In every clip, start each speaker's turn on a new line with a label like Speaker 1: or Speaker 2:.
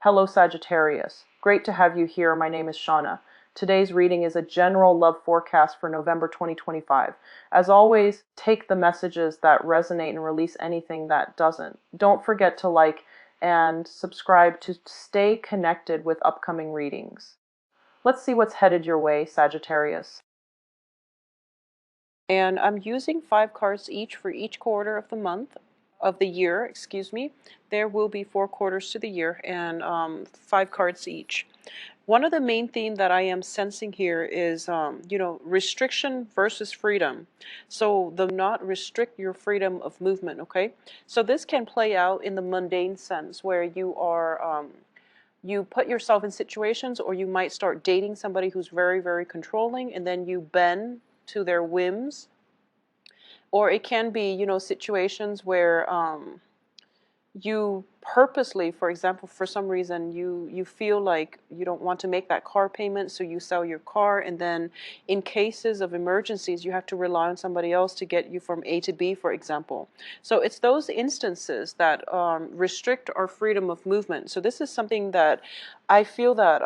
Speaker 1: Hello Sagittarius. Great to have you here. My name is Shauna. Today's reading is a general love forecast for November 2025. As always, take the messages that resonate and release anything that doesn't. Don't forget to like and subscribe to stay connected with upcoming readings. Let's see what's headed your way, Sagittarius.
Speaker 2: And I'm using 5 cards each for each quarter of the year, excuse me. There will be 4 quarters to the year and 5 cards each. One of the main themes that I am sensing here is, restriction versus freedom. So not restrict your freedom of movement, okay? So this can play out in the mundane sense where you put yourself in situations, or you might start dating somebody who's very, very controlling, and then you bend to their whims. Or it can be, situations where you purposely, for example, for some reason you feel like you don't want to make that car payment, so you sell your car, and then in cases of emergencies you have to rely on somebody else to get you from A to B, for example. So it's those instances that restrict our freedom of movement. So this is something that I feel that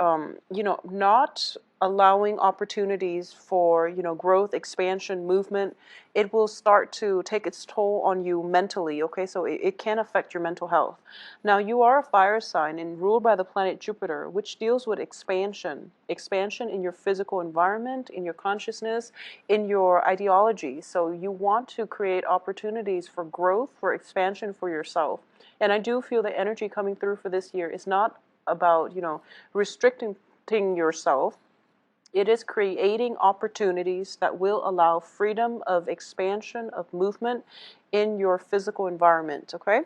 Speaker 2: not allowing opportunities for growth, expansion, movement, it will start to take its toll on you mentally, okay? So it can affect your mental health. Now, you are a fire sign and ruled by the planet Jupiter, which deals with expansion in your physical environment, in your consciousness, in your ideology. So you want to create opportunities for growth, for expansion for yourself. And I do feel the energy coming through for this year is not about, restricting yourself. It is creating opportunities that will allow freedom of expansion, of movement in your physical environment, okay?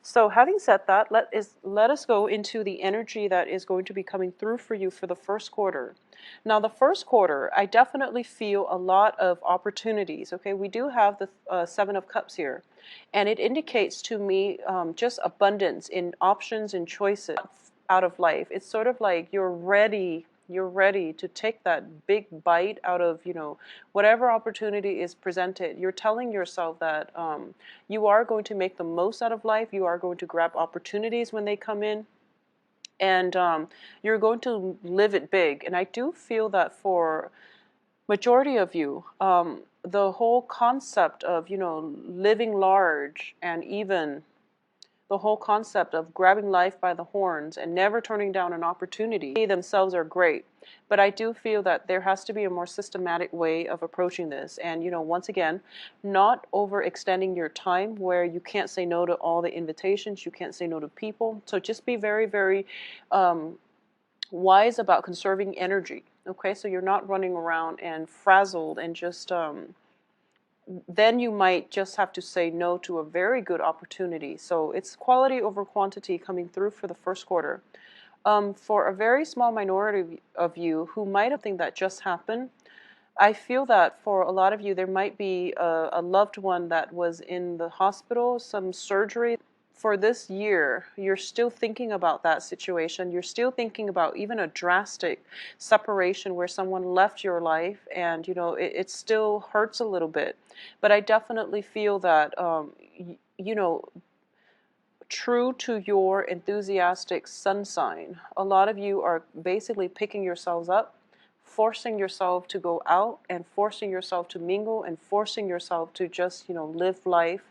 Speaker 2: So having said that, let us go into the energy that is going to be coming through for you for the first quarter. Now, the first quarter, I definitely feel a lot of opportunities, okay? We do have the Seven of Cups here, and it indicates to me just abundance in options and choices out of life. It's sort of like you're ready to take that big bite out of, whatever opportunity is presented. You're telling yourself that you are going to make the most out of life. You are going to grab opportunities when they come in. And you're going to live it big. And I do feel that for majority of you, the whole concept of, living large, and even the whole concept of grabbing life by the horns and never turning down an opportunity, they themselves are great. But I do feel that there has to be a more systematic way of approaching this. And, once again, not overextending your time where you can't say no to all the invitations, you can't say no to people. So just be very, very wise about conserving energy. Okay, so you're not running around and frazzled and just then you might just have to say no to a very good opportunity. So it's quality over quantity coming through for the first quarter. For a very small minority of you who might have think that just happened, I feel that for a lot of you, there might be a loved one that was in the hospital, some surgery. For this year, you're still thinking about that situation. You're still thinking about even a drastic separation where someone left your life, and it still hurts a little bit. But I definitely feel that true to your enthusiastic sun sign, a lot of you are basically picking yourselves up, forcing yourself to go out, and forcing yourself to mingle, and forcing yourself to just live life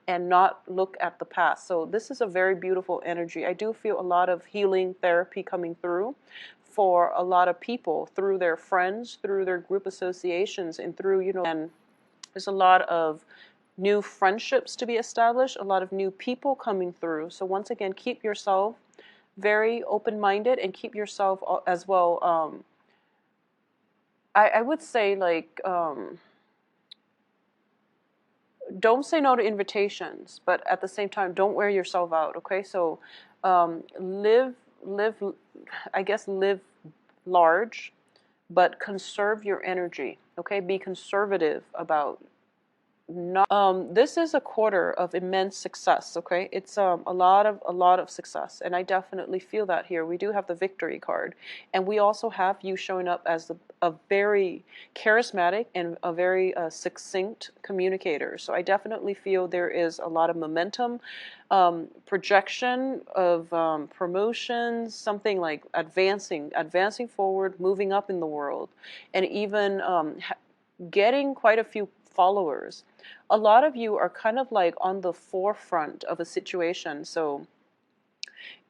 Speaker 2: and not look at the past. So this is a very beautiful energy. I do feel a lot of healing therapy coming through for a lot of people, through their friends, through their group associations, and through and there's a lot of new friendships to be established, a lot of new people coming through. So once again, keep yourself very open-minded, and keep yourself as well, I would say, like, don't say no to invitations, but at the same time, don't wear yourself out, okay? So live, I guess, live large, but conserve your energy, okay? Be conservative about not this is a quarter of immense success. Okay, it's a lot of success, and I definitely feel that here. We do have the victory card, and we also have you showing up as a very charismatic and a very succinct communicator. So I definitely feel there is a lot of momentum, projection of promotions, something like advancing forward, moving up in the world, and even getting quite a few followers. A lot of you are kind of like on the forefront of a situation. So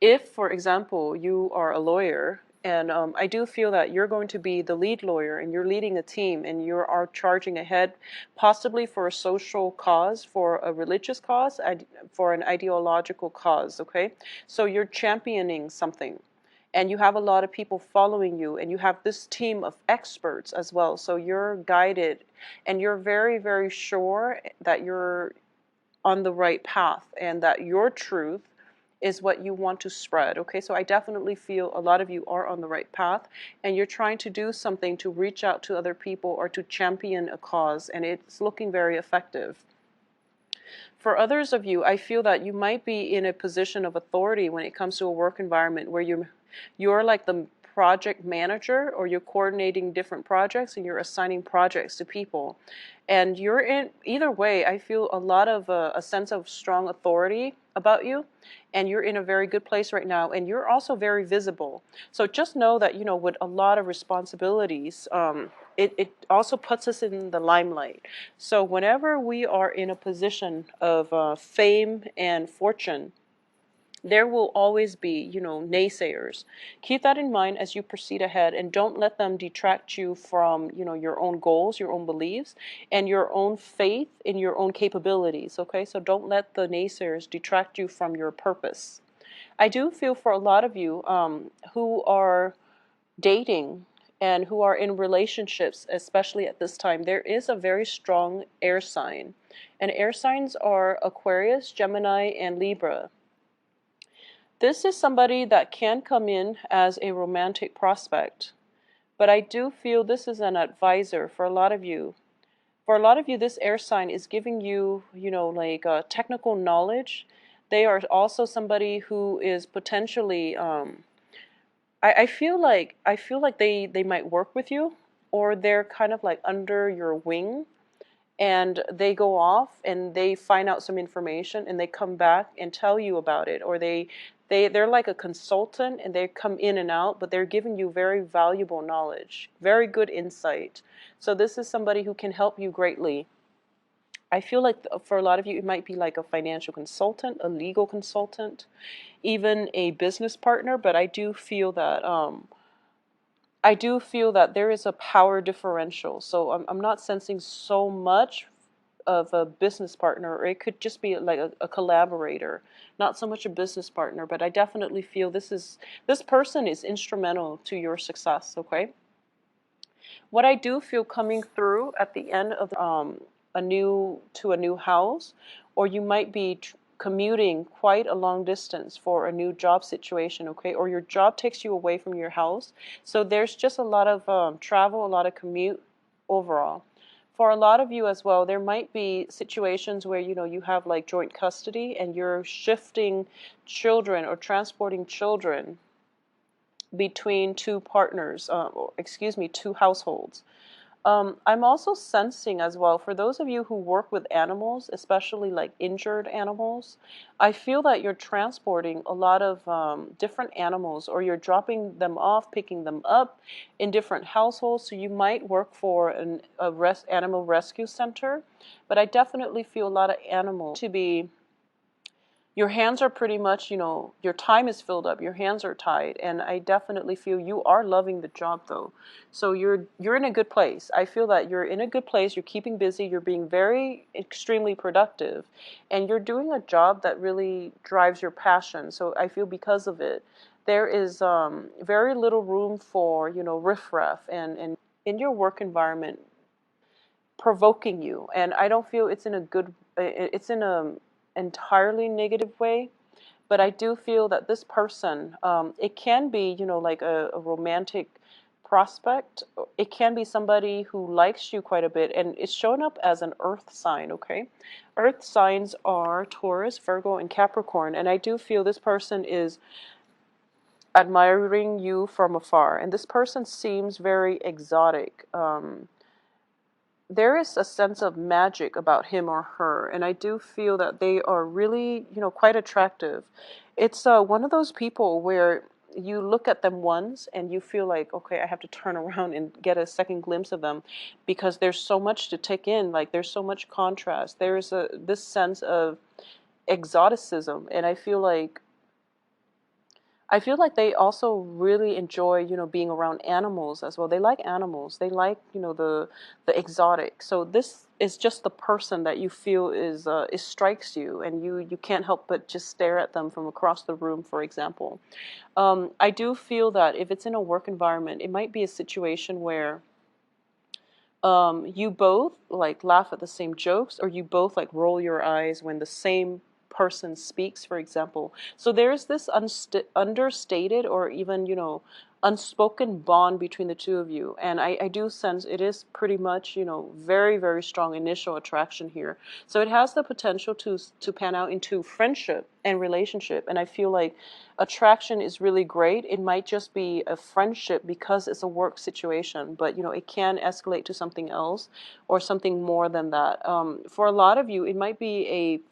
Speaker 2: if, for example, you are a lawyer, and I do feel that you're going to be the lead lawyer and you're leading a team and you are charging ahead, possibly for a social cause, for a religious cause, for an ideological cause, okay? So you're championing something and you have a lot of people following you and you have this team of experts as well. So you're guided and you're very, very sure that you're on the right path and that your truth is what you want to spread. Okay, so I definitely feel a lot of you are on the right path and you're trying to do something to reach out to other people or to champion a cause, and it's looking very effective. For others of you, I feel that you might be in a position of authority when it comes to a work environment where you're like the project manager, or you're coordinating different projects and you're assigning projects to people. And you're in either way, I feel a lot of a sense of strong authority about you, and you're in a very good place right now, and you're also very visible. So just know that, you know, with a lot of responsibilities, it also puts us in the limelight. So whenever we are in a position of fame and fortune, there will always be, you know, naysayers. Keep that in mind as you proceed ahead, and don't let them detract you from, you know, your own goals, your own beliefs, and your own faith in your own capabilities. Okay, so don't let the naysayers detract you from your purpose. I do feel for a lot of you who are dating and who are in relationships, especially at this time, there is a very strong air sign. And air signs are Aquarius, Gemini, and Libra. This is somebody that can come in as a romantic prospect, but I do feel this is an advisor for a lot of you. For a lot of you, this air sign is giving you, you know, like technical knowledge. They are also somebody who is potentially, I feel like they might work with you, or they're kind of like under your wing, and they go off and they find out some information and they come back and tell you about it, or they're like a consultant and they come in and out, but they're giving you very valuable knowledge, very good insight. So this is somebody who can help you greatly. I feel like for a lot of you it might be like a financial consultant, a legal consultant, even a business partner, but I do feel that there is a power differential. So I'm not sensing so much of a business partner, or it could just be like a collaborator, not so much a business partner, but I definitely feel this person is instrumental to your success. Okay, what I do feel coming through at the end of a new house, or you might be commuting quite a long distance for a new job situation, okay, or your job takes you away from your house, so there's just a lot of travel, a lot of commute overall. For a lot of you as well, there might be situations where, you know, you have like joint custody and you're shifting children or transporting children between two partners, two households. I'm also sensing as well, for those of you who work with animals, especially like injured animals, I feel that you're transporting a lot of different animals, or you're dropping them off, picking them up in different households. So you might work for animal rescue center, but I definitely feel a lot of animals to be, your hands are pretty much, you know, your time is filled up, your hands are tied, and I definitely feel you are loving the job though. So you're in a good place. I feel that you're in a good place, you're keeping busy, you're being very extremely productive, and you're doing a job that really drives your passion. So I feel because of it, there is very little room for, you know, riffraff and in your work environment provoking you. And I don't feel it's in a good, it's in a entirely negative way, but I do feel that this person, it can be, you know, like a romantic prospect. It can be somebody who likes you quite a bit, and it's showing up as an earth sign, okay? Earth signs are Taurus, Virgo, and Capricorn, and I do feel this person is admiring you from afar, and this person seems very exotic. There is a sense of magic about him or her, and I do feel that they are really, quite attractive. It's one of those people where you look at them once and you feel like, okay, I have to turn around and get a second glimpse of them, because there's so much to take in. Like, there's so much contrast. There's this sense of exoticism, and I feel like they also really enjoy, being around animals as well. They like animals. They like, the exotic. So this is just the person that you feel is strikes you, and you can't help but just stare at them from across the room, for example. I do feel that if it's in a work environment, it might be a situation where you both like laugh at the same jokes, or you both like roll your eyes when the same person speaks, for example. So there's this understated, or even, unspoken bond between the two of you. And I do sense it is pretty much, very, very strong initial attraction here. So it has the potential to pan out into friendship and relationship. And I feel like attraction is really great. It might just be a friendship because it's a work situation, but, it can escalate to something else or something more than that. For a lot of you, it might be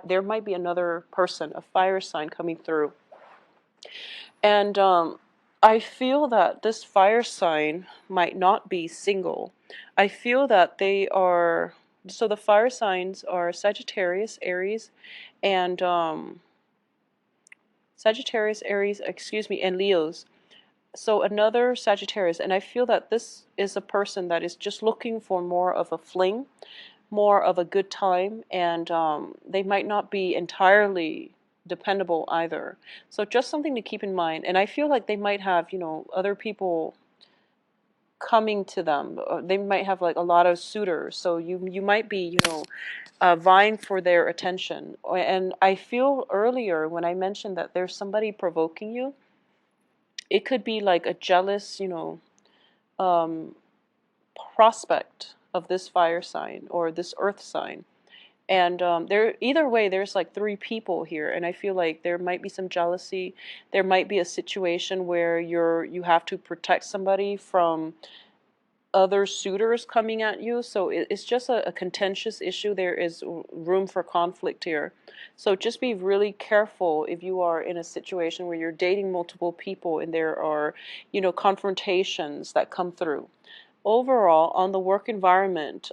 Speaker 2: there might be another person, a fire sign coming through. And I feel that this fire sign might not be single. I feel that they are, so the fire signs are Sagittarius, Aries, and and Leos. So another Sagittarius, and I feel that this is a person that is just looking for more of a fling, more of a good time, and they might not be entirely dependable either. So just something to keep in mind. And I feel like they might have, other people coming to them. They might have like a lot of suitors. So you might be, vying for their attention. And I feel earlier when I mentioned that there's somebody provoking you, it could be like a jealous, um, prospect of this fire sign or this earth sign. And there, either way, there's like three people here, and I feel like there might be some jealousy. There might be a situation where you have to protect somebody from other suitors coming at you. So it's just a contentious issue. There is room for conflict here. So just be really careful if you are in a situation where you're dating multiple people and there are, confrontations that come through. Overall, on the work environment,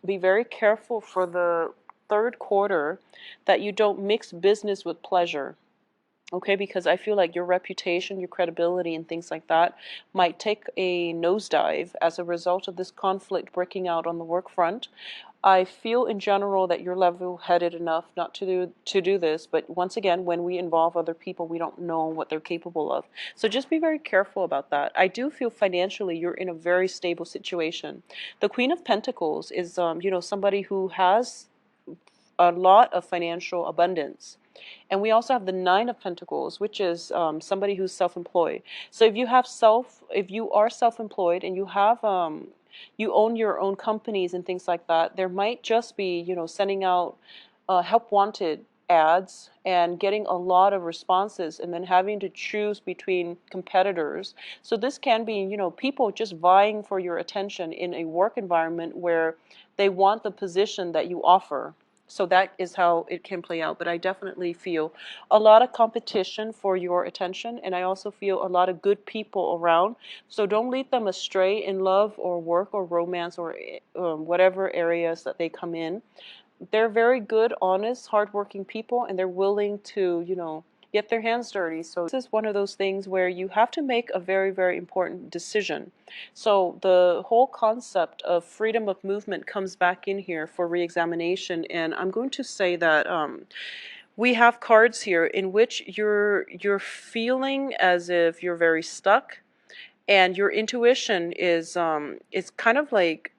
Speaker 2: be very careful for the third quarter that you don't mix business with pleasure. Okay, because I feel like your reputation, your credibility, and things like that might take a nosedive as a result of this conflict breaking out on the work front. I feel in general that you're level-headed enough not to do this, but once again, when we involve other people, we don't know what they're capable of. So just be very careful about that. I do feel financially you're in a very stable situation. The Queen of Pentacles is, somebody who has a lot of financial abundance. And we also have the Nine of Pentacles, which is somebody who's self-employed. So if you are self-employed and you own your own companies and things like that, there might just be, sending out help wanted ads and getting a lot of responses and then having to choose between competitors. So this can be, people just vying for your attention in a work environment where they want the position that you offer. So that is how it can play out. But I definitely feel a lot of competition for your attention, and I also feel a lot of good people around. So don't lead them astray in love or work or romance or whatever areas that they come in. They're very good, honest, hardworking people, and they're willing to, get their hands dirty. So this is one of those things where you have to make a very, very important decision. So the whole concept of freedom of movement comes back in here for reexamination, and I'm going to say that we have cards here in which you're feeling as if you're very stuck, and your intuition is kind of like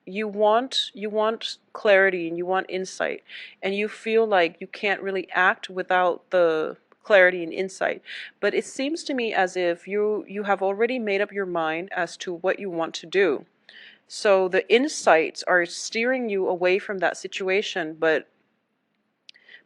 Speaker 2: you want clarity and you want insight, and you feel like you can't really act without the clarity and insight. But it seems to me as if you have already made up your mind as to what you want to do. So the insights are steering you away from that situation, but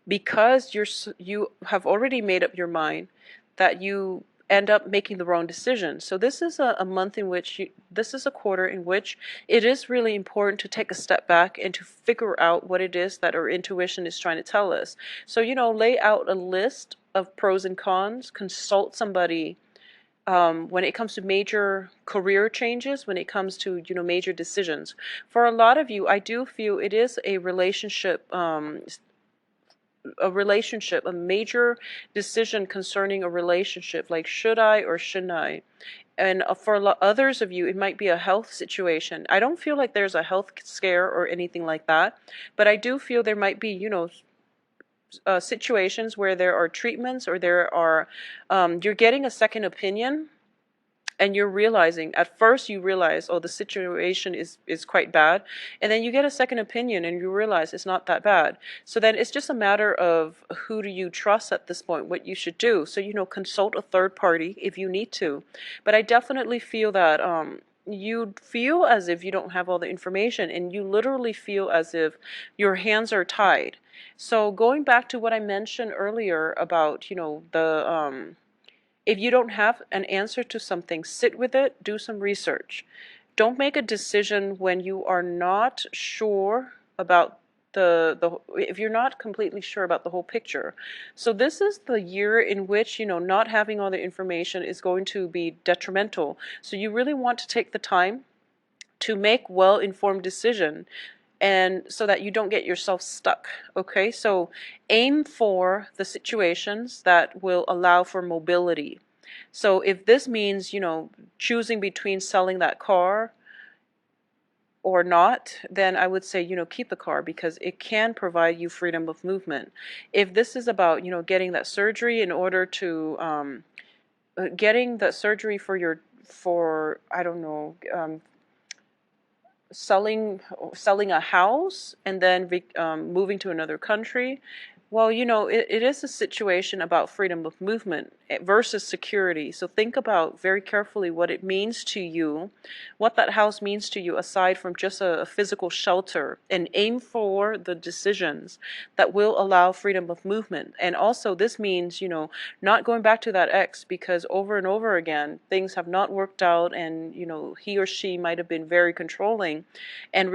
Speaker 2: because you have already made up your mind, that you end up making the wrong decision. So this is a month in which this is a quarter in which it is really important to take a step back and to figure out what it is that our intuition is trying to tell us. So, lay out a list of pros and cons, consult somebody when it comes to major career changes, when it comes to major decisions. For a lot of you, I do feel it is a major decision concerning a relationship, like should I or shouldn't I? And for others of you, it might be a health situation. I don't feel like there's a health scare or anything like that, but I do feel there might be, situations where there are treatments or you're getting a second opinion, and you're realizing, at first you realize, oh, the situation is quite bad, and then you get a second opinion and you realize it's not that bad. So then it's just a matter of who do you trust at this point, what you should do. So consult a third party if you need to. But I definitely feel that you feel as if you don't have all the information, and you literally feel as if your hands are tied. So going back to what I mentioned earlier about the if you don't have an answer to something, sit with it, do some research. Don't make a decision when you are not sure about if you're not completely sure about the whole picture. So this is the year in which, not having all the information is going to be detrimental. So you really want to take the time to make well-informed decision, and so that you don't get yourself stuck. Okay, so aim for the situations that will allow for mobility. So if this means choosing between selling that car or not, then I would say keep the car, because it can provide you freedom of movement. If this is about getting that surgery in order to getting that surgery for I don't know, selling a house and then moving to another country, well, it is a situation about freedom of movement versus security. So think about very carefully what it means to you, what that house means to you aside from just a physical shelter, and aim for the decisions that will allow freedom of movement. And also this means, not going back to that ex, because over and over again things have not worked out, and he or she might have been very controlling and